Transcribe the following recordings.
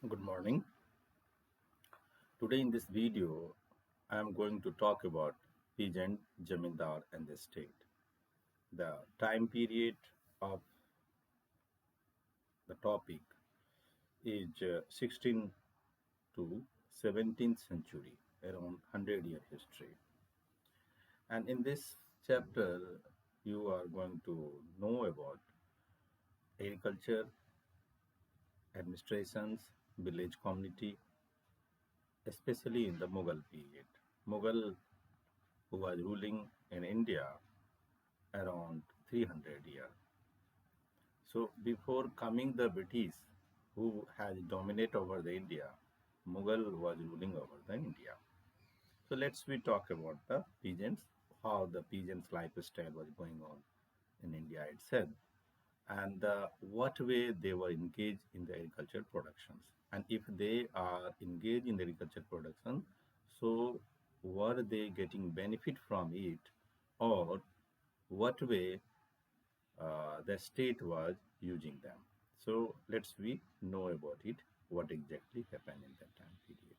Good morning. Today in this video, I am going to talk about Peasant, Zamindar and the state. The time period of the topic is 16th to 17th century, around 100-year history. And in this chapter, you are going to know about agriculture, administrations, village community, especially in the Mughal period. Mughal who was ruling in India around 300 years. So before coming the British, who had dominated over the India, Mughal was ruling over the India. So let's we talk about the peasants, how the peasants' lifestyle was going on in India itself, and what way they were engaged in the agriculture productions. And if they are engaged in the agriculture production, so were they getting benefit from it, or what way the state was using them. So let's we know about it, what exactly happened in that time period.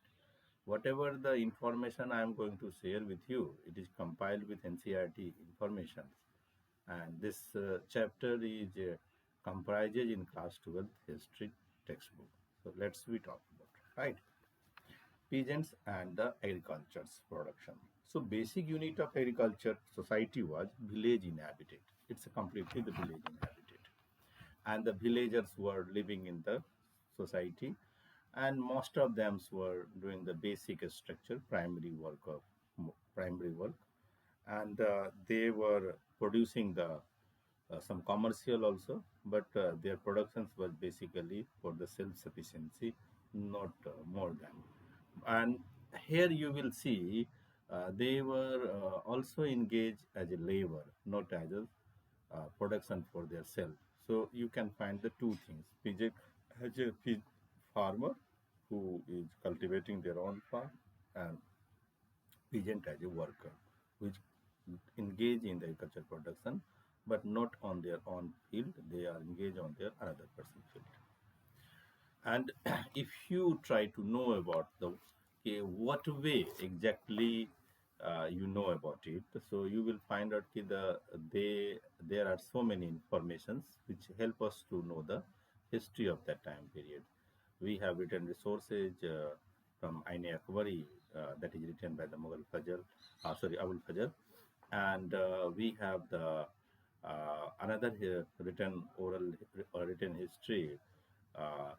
Whatever the information I am going to share with you, it is compiled with NCRT information. And this chapter is comprises in class 12 history textbook. So let's we talk about, right? Peasants and the agriculture's production. So basic unit of agriculture society was village inhabited. It's a completely the village inhabited, and the villagers were living in the society, and most of them were doing the basic structure, primary work, and they were producing the some commercial also, but their productions was basically for the self-sufficiency, not more than. And here you will see they were also engaged as a labor, not as a production for their self. So you can find the two things. Pijak as a farmer who is cultivating their own farm, and peasant as a worker which engage in the agriculture production, but not on their own field. They are engaged on their another person field. And if you try to know about the what way exactly you know about it, so you will find out they there are so many informations which help us to know the history of that time period. We have written resources from Aine Akbari, that is written by the Mughal Fajr, Abul Fajr, and we have the another written oral or written history uh,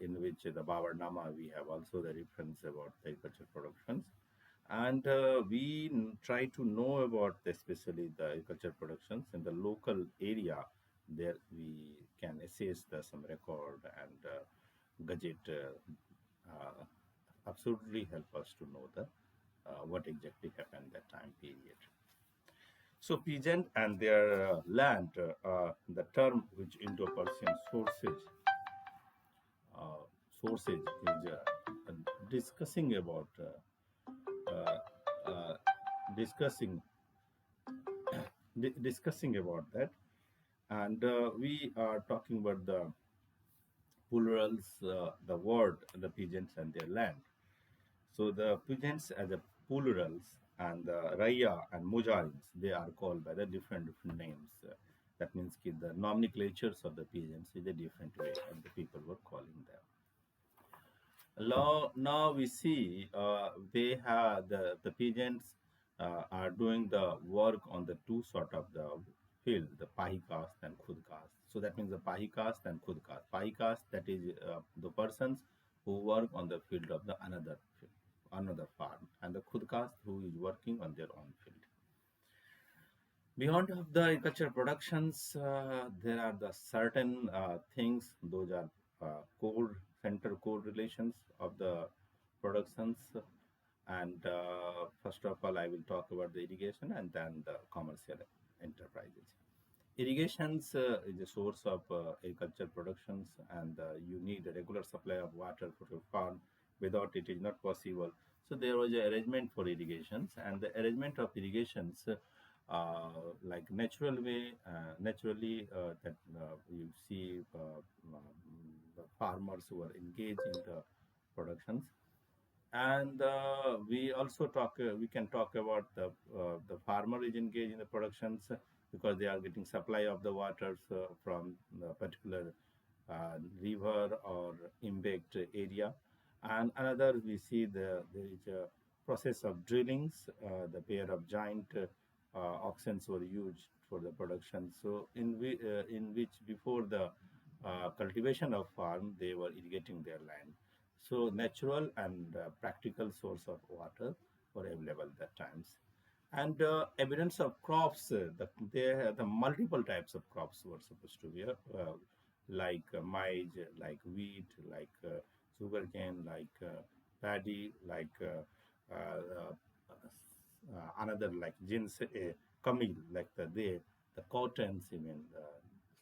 in which the Babar Nama we have also the reference about the agriculture productions, and we try to know about especially the agriculture productions in the local area. There we can assess some record and gadget absolutely help us to know the what exactly happened that time period. So peasant and their land, the term which Indo-Persian sources is discussing about uh, uh, discussing discussing about that, and we are talking about the plurals, the word, the peasants and their land. So the peasants as a plurals, and the Raya and Mujahins, they are called by the different names. That means the nomenclatures of the peasants is a different way, and the people were calling them. Now we see they have the peasants are doing the work on the two sort of the field, the Pahi caste and Khud caste. So that means the Pahi caste and Khud caste. Pahi caste, that is the persons who work on the field of the another farm, and the Khud caste who is working on their own field. Beyond of the agriculture productions, there are the certain things, those are core relations of the productions. And first of all, I will talk about the irrigation and then the commercial enterprises. Irrigations is a source of agriculture productions, and you need a regular supply of water for your farm. Without it is not possible. So there was an arrangement for irrigations, and the arrangement of irrigations, like naturally that you see the farmers who are engaged in the productions. And we also we can talk about the farmer is engaged in the productions because they are getting supply of the waters from the particular river or imbaked area. And another, we see there is a process of drillings. The pair of giant oxen were used for the production. So in which before the cultivation of farm, they were irrigating their land. So natural and practical source of water were available at times. And evidence of crops, the multiple types of crops were supposed to be like maize, like wheat, like sugarcane, like paddy, like another like jeans, camel, like the cottons even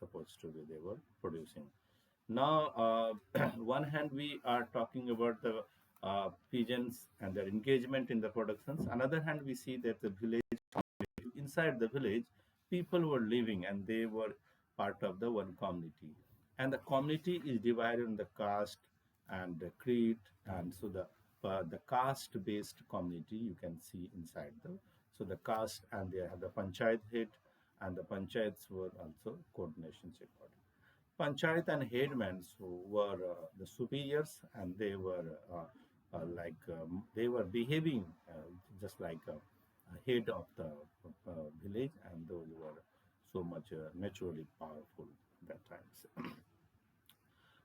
supposed to be they were producing. Now, one hand we are talking about the pigeons and their engagement in the productions. Another hand we see that the village, inside the village, people were living and they were part of the one community. And the community is divided in the caste and the creed, and so the caste based community you can see inside the, so the caste, and they have the panchayat head, and the panchayats were also coordination body. Panchayat and headmen who were the superiors, and they were they were behaving just like a head of the village, and those were so much naturally powerful at that times.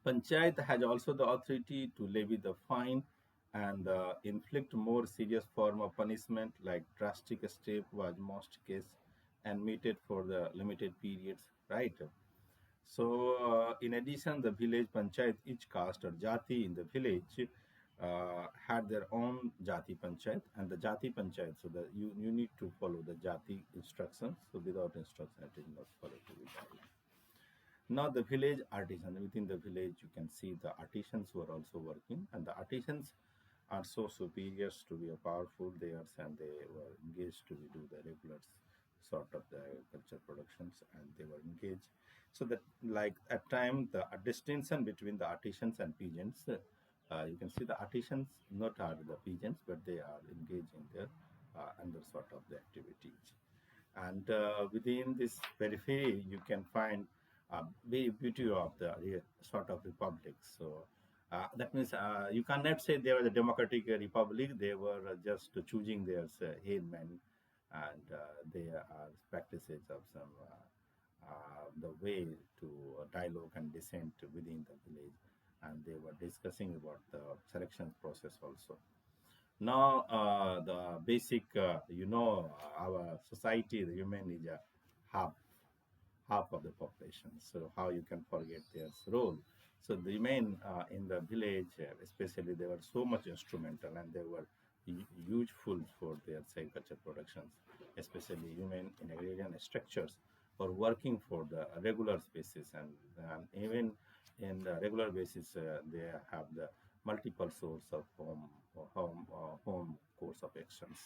Panchayat has also the authority to levy the fine and inflict more serious form of punishment, like drastic step was most case and meted for the limited periods, right? So, in addition, the village panchayat, each caste or jati in the village had their own jati panchayat, and the jati panchayat. So, you need to follow the jati instructions. So, without instruction, it is not followed to be done. Now, the village artisan, within the village, you can see the artisans who are also working, and the artisans are so superiors to be a powerful theirs, and they were engaged to do the regular sort of the agriculture productions, and they were engaged. So that, like at time, the distinction between the artisans and peasants, you can see the artisans not are the peasants, but they are engaged in their under sort of the activities. And within this periphery, you can find very beauty of the sort of republic. So that means you cannot say they were the democratic republic. They were just choosing their headmen, and they are practices of some the way to dialogue and dissent within the village, and they were discussing about the selection process also. Now, the basic, our society, the human is half half of the population. So how you can forget their role? So the men in the village, especially, they were so much instrumental, and they were useful for their agriculture productions, especially women in agrarian structures or working for the regular basis, and even in the regular basis, they have the multiple source of home course of actions.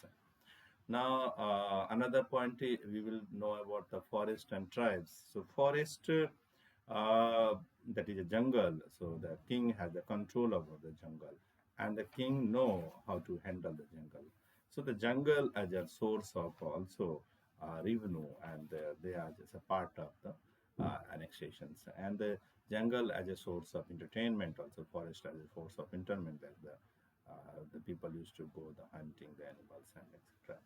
Now, another point we will know about the forest and tribes. So, forest, that is a jungle. So, the king has the control over the jungle, and the king know how to handle the jungle. So, the jungle as a source of also revenue, and they are just a part of the annexations, and the jungle as a source of entertainment, also forest as a source of entertainment, that the people used to go the hunting the animals and etc.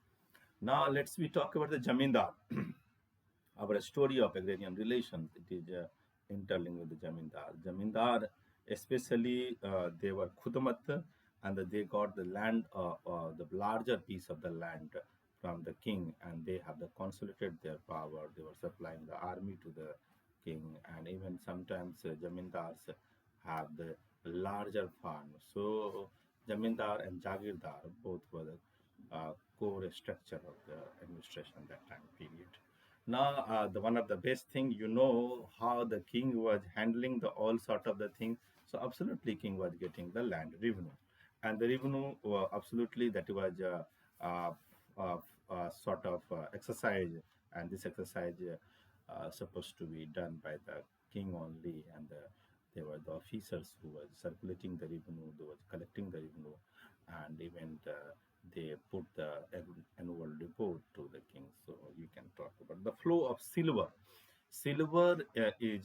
Now let's we talk about the Zamindar. Our story of agrarian relations. It is interlinked with the Zamindar. Zamindar, especially, they were Khudmat, and they got the land, the larger piece of the land from the king, and they have the consolidated their power. They were supplying the army to the king, and even sometimes Zamindars have the larger farm. So Zamindar and Jagirdar both were the core structure of the administration that time period. Now, the one of the best thing, how the king was handling the all sort of the thing. So absolutely, king was getting the land revenue, and the revenue absolutely that was uh, sort of exercise, and this exercise supposed to be done by the king only, and They were the officers who were circulating the revenue, they were collecting the revenue, and even they put the annual report to the king. So you can talk about the flow of silver. Silver is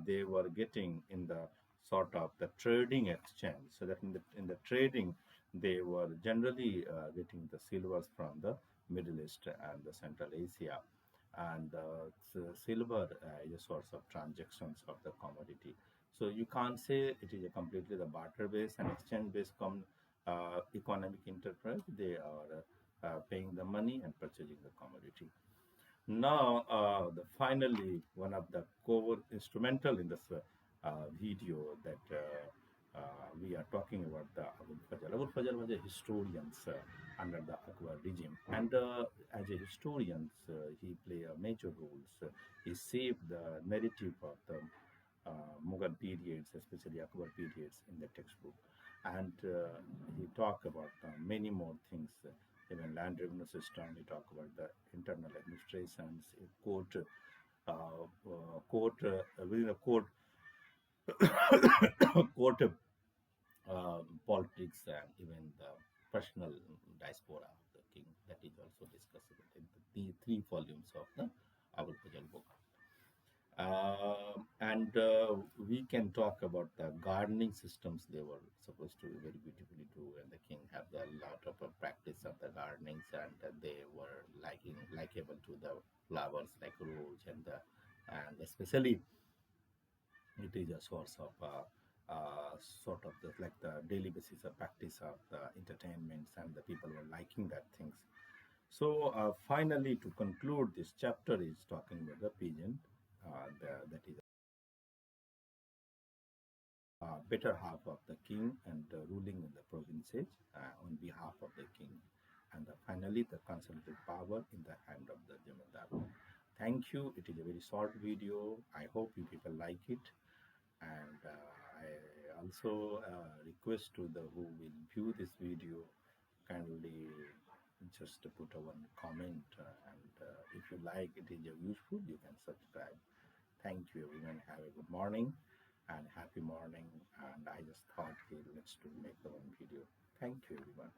they were getting in the sort of the trading exchange. So that in the trading, they were generally getting the silvers from the Middle East and the Central Asia, and silver is a source of transactions of the commodity. So you can't say it is a completely the barter based and exchange based economic enterprise. They are paying the money and purchasing the commodity. Now, finally, one of the core instrumental in this video that we are talking about the Abul Fazl. Abul Fazl was a historian under the Akbar regime, and as a historian, he played a major role. He saved the narrative of the Mughal periods, especially Akbar periods, in the textbook, and he talked about many more things. Even land revenue system, we talk about the internal administrations, within the court, court politics, and even the personal diaspora of the king. That is also discussed in the three volumes of the Abul Fazl book. And we can talk about the gardening systems they were supposed to very beautifully do, and the king had a lot of practice of the gardenings, and they were likeable to the flowers like rose, and especially it is a source of sort of like the daily basis of practice of the entertainments, and the people were liking that things. So finally, to conclude, this chapter is talking about the peasant, that is better half of the king and ruling in the provinces on behalf of the king, and finally the consolidated power in the hand of the Zamindar. Thank you. It is a very short video. I hope you people like it, and I also request to the who will view this video, kindly just put a one comment, and if you like it is useful, you can subscribe. Thank you everyone. Have a good morning and happy morning. And I just thought, okay, let's make the one video. Thank you everyone.